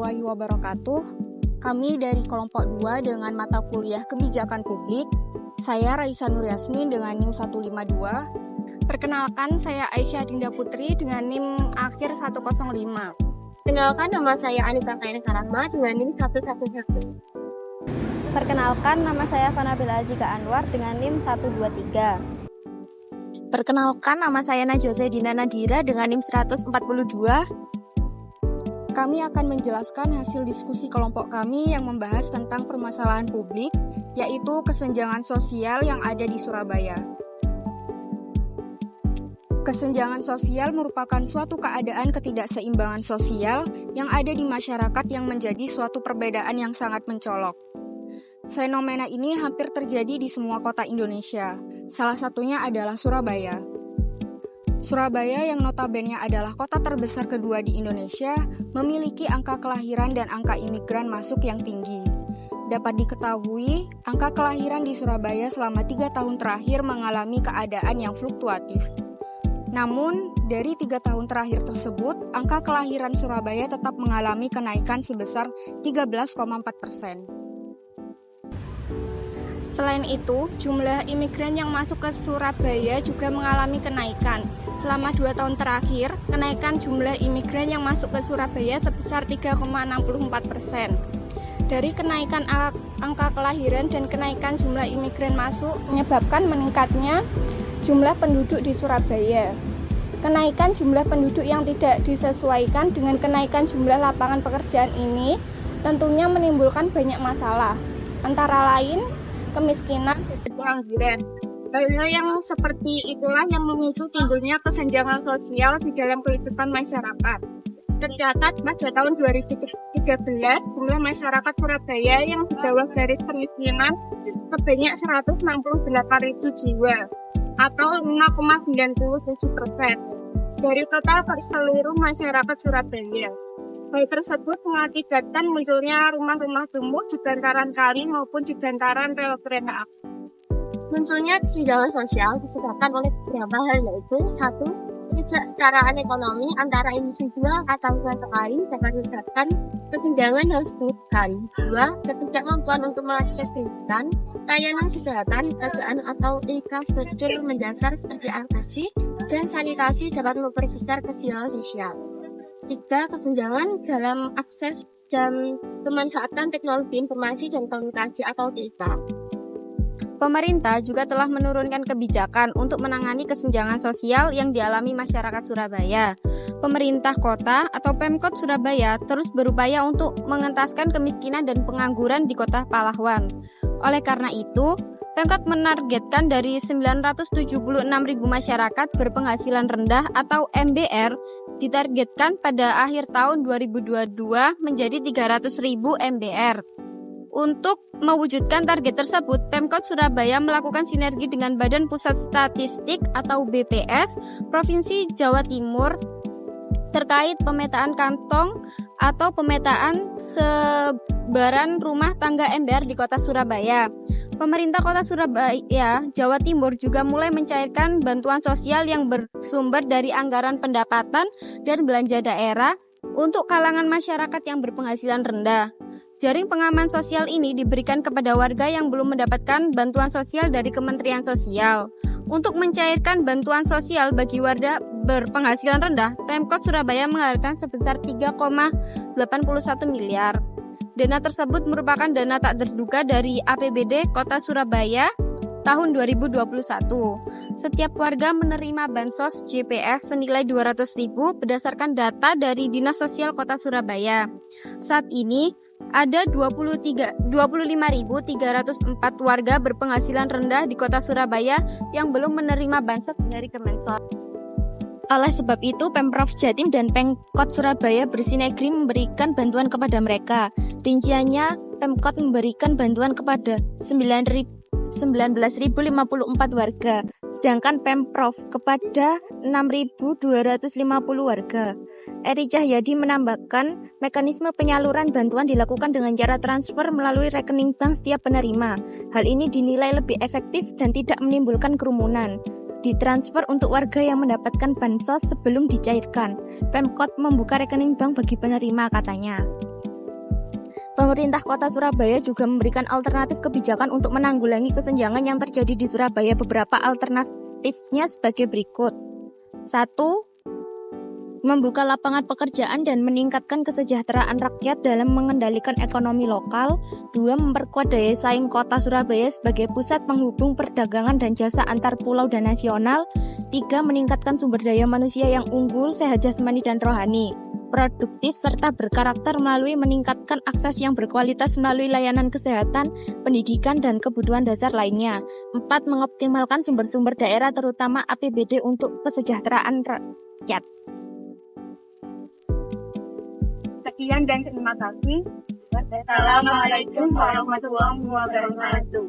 warahmatullahi wabarakatuh. Kami dari kelompok 2 dengan mata kuliah Kebijakan Publik. Saya Raisa Nur Yasmin dengan NIM 152. Perkenalkan, saya Aisyah Dinda Putri dengan NIM akhir 105. Perkenalkan, nama saya Anita Kaina Sarahma dengan NIM 111. Perkenalkan, nama saya Fanabila Azika Anwar dengan NIM 123. Perkenalkan, nama saya Najwa Zaidina Nadira dengan NIM 142. Kami akan menjelaskan hasil diskusi kelompok kami yang membahas tentang permasalahan publik, yaitu kesenjangan sosial yang ada di Surabaya. Kesenjangan sosial merupakan suatu keadaan ketidakseimbangan sosial yang ada di masyarakat yang menjadi suatu perbedaan yang sangat mencolok. Fenomena ini hampir terjadi di semua kota Indonesia, salah satunya adalah Surabaya. Surabaya yang notabene adalah kota terbesar kedua di Indonesia, memiliki angka kelahiran dan angka imigran masuk yang tinggi. Dapat diketahui, angka kelahiran di Surabaya selama 3 tahun terakhir mengalami keadaan yang fluktuatif. Namun, dari 3 tahun terakhir tersebut, angka kelahiran Surabaya tetap mengalami kenaikan sebesar 13,4%. Selain itu, jumlah imigran yang masuk ke Surabaya juga mengalami kenaikan. Selama 2 tahun terakhir, kenaikan jumlah imigran yang masuk ke Surabaya sebesar 3,64%. Dari kenaikan angka kelahiran dan kenaikan jumlah imigran masuk menyebabkan meningkatnya jumlah penduduk di Surabaya. Kenaikan jumlah penduduk yang tidak disesuaikan dengan kenaikan jumlah lapangan pekerjaan ini tentunya menimbulkan banyak masalah, antara lain kemiskinan dan pengangguran. Hal-hal yang seperti itulah yang memicu timbulnya kesenjangan sosial di dalam kehidupan masyarakat. Tercatat pada tahun 2013, jumlah masyarakat Surabaya yang di bawah garis kemiskinan sebanyak 168.000 jiwa, atau 5,97% dari total seluruh masyarakat Surabaya. Hal tersebut mengakibatkan munculnya rumah-rumah kumuh di bantaran kali maupun di bantaran rel kereta api. Munculnya kesenjangan sosial disebabkan oleh beberapa hal, yaitu 1. Ketidaksetaraan ekonomi antara individual atau kelompok lain dapat menyebabkan kesenjangan yang signifikan. 2. Ketidakmampuan untuk mengakses pendidikan, layanan kesehatan, kerjaan atau infrastruktur mendasar seperti air bersih dan sanitasi dapat memperbesar kesenjangan sosial. 3. Kesenjangan dalam akses dan pemanfaatan teknologi informasi dan komunikasi atau TIK. Pemerintah juga telah menurunkan kebijakan untuk menangani kesenjangan sosial yang dialami masyarakat Surabaya. Pemerintah kota atau Pemkot Surabaya terus berupaya untuk mengentaskan kemiskinan dan pengangguran di kota pahlawan. Oleh karena itu, Pemkot menargetkan dari 976.000 masyarakat berpenghasilan rendah atau MBR ditargetkan pada akhir tahun 2022 menjadi 300.000 MBR. Untuk mewujudkan target tersebut, Pemkot Surabaya melakukan sinergi dengan Badan Pusat Statistik atau BPS Provinsi Jawa Timur terkait pemetaan kantong atau pemetaan sebaran rumah tangga MBR di Kota Surabaya. Pemerintah Kota Surabaya, Jawa Timur juga mulai mencairkan bantuan sosial yang bersumber dari anggaran pendapatan dan belanja daerah untuk kalangan masyarakat yang berpenghasilan rendah. Jaring pengaman sosial ini diberikan kepada warga yang belum mendapatkan bantuan sosial dari Kementerian Sosial. Untuk mencairkan bantuan sosial bagi warga berpenghasilan rendah, Pemkot Surabaya menganggarkan sebesar 3,81 miliar. Dana tersebut merupakan dana tak terduga dari APBD Kota Surabaya tahun 2021. Setiap warga menerima bansos JPS senilai 200.000 berdasarkan data dari Dinas Sosial Kota Surabaya. Saat ini ada 25.304 warga berpenghasilan rendah di Kota Surabaya yang belum menerima bansos dari Kemensos. Oleh sebab itu, Pemprov Jatim dan Pemkot Surabaya bersinergi memberikan bantuan kepada mereka. Rinciannya, Pemkot memberikan bantuan kepada 19.054 warga, sedangkan Pemprov kepada 6.250 warga. Eri Cahyadi menambahkan, mekanisme penyaluran bantuan dilakukan dengan cara transfer melalui rekening bank setiap penerima. Hal ini dinilai lebih efektif dan tidak menimbulkan kerumunan. Ditransfer untuk warga yang mendapatkan bansos sebelum dicairkan. Pemkot membuka rekening bank bagi penerima, katanya. Pemerintah Kota Surabaya juga memberikan alternatif kebijakan untuk menanggulangi kesenjangan yang terjadi di Surabaya. Beberapa alternatifnya sebagai berikut. 1. Membuka lapangan pekerjaan dan meningkatkan kesejahteraan rakyat dalam mengendalikan ekonomi lokal. 2. Memperkuat daya saing Kota Surabaya sebagai pusat penghubung perdagangan dan jasa antar pulau dan nasional. 3. Meningkatkan sumber daya manusia yang unggul, sehat jasmani dan rohani, produktif serta berkarakter melalui meningkatkan akses yang berkualitas melalui layanan kesehatan, pendidikan, dan kebutuhan dasar lainnya. 4. Mengoptimalkan sumber-sumber daerah terutama APBD untuk kesejahteraan rakyat. Sekian dan terima kasih. Wassalamualaikum warahmatullahi wabarakatuh.